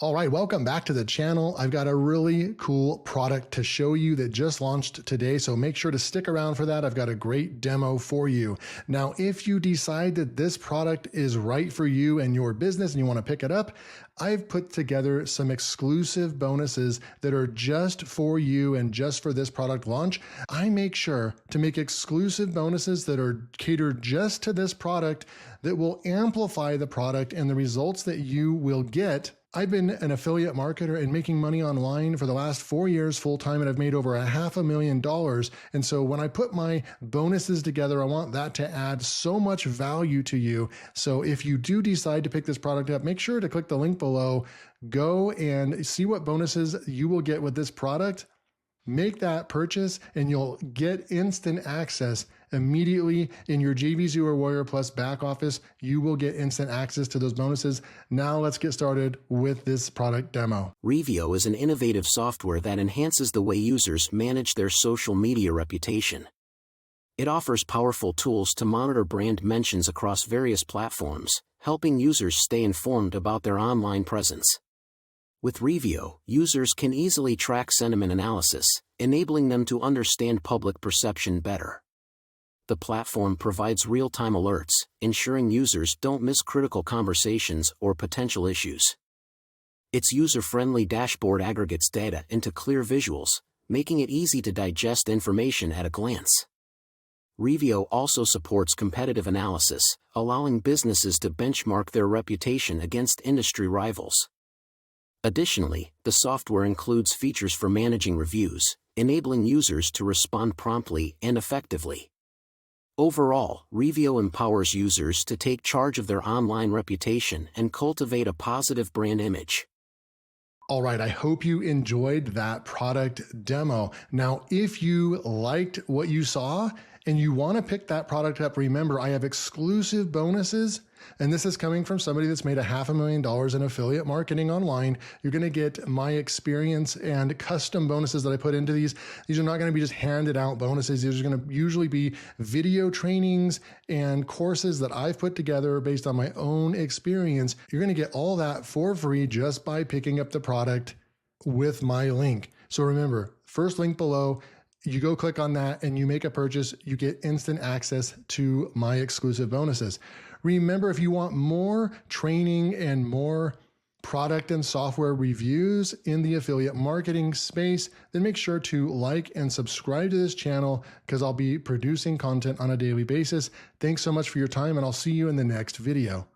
All right, welcome back to the channel. I've got a really cool product to show you that just launched today, so make sure to stick around for that. I've got a great demo for you. Now, if you decide that this product is right for you and your business and you want to pick it up, I've put together some exclusive bonuses that are just for you and just for this product launch. I make sure to make exclusive bonuses that are catered just to this product that will amplify the product and the results that you will get. I've been an affiliate marketer and making money online for the last 4 years full-time, and I've made over $500,000. And so when I put my bonuses together, I want that to add so much value to you. So if you do decide to pick this product up, make sure to click the link below, go and see what bonuses you will get with this product. Make that purchase and you'll get instant access immediately in your JVZoo or Warrior Plus back office. You will get instant access to those bonuses. Now let's get started with this product demo. Revio is an innovative software that enhances the way users manage their social media reputation. It offers powerful tools to monitor brand mentions across various platforms, helping users stay informed about their online presence. With Revio, users can easily track sentiment analysis, enabling them to understand public perception better. The platform provides real-time alerts, ensuring users don't miss critical conversations or potential issues. Its user-friendly dashboard aggregates data into clear visuals, making it easy to digest information at a glance. Revio also supports competitive analysis, allowing businesses to benchmark their reputation against industry rivals. Additionally, the software includes features for managing reviews, enabling users to respond promptly and effectively. Overall, Revio empowers users to take charge of their online reputation and cultivate a positive brand image. All right, I hope you enjoyed that product demo. Now, if you liked what you saw and you want to pick that product up, remember, I have exclusive bonuses, and this is coming from somebody that's made $500,000 in affiliate marketing online. You're going to get my experience and custom bonuses that I put into these. These are not going to be just handed out bonuses. These are going to usually be video trainings and courses that I've put together based on my own experience. You're going to get all that for free just by picking up the product with my link. So remember, first link below, you go click on that and you make a purchase, you get instant access to my exclusive bonuses. Remember, if you want more training and more product and software reviews in the affiliate marketing space, then make sure to like and subscribe to this channel because I'll be producing content on a daily basis. Thanks so much for your time, and I'll see you in the next video.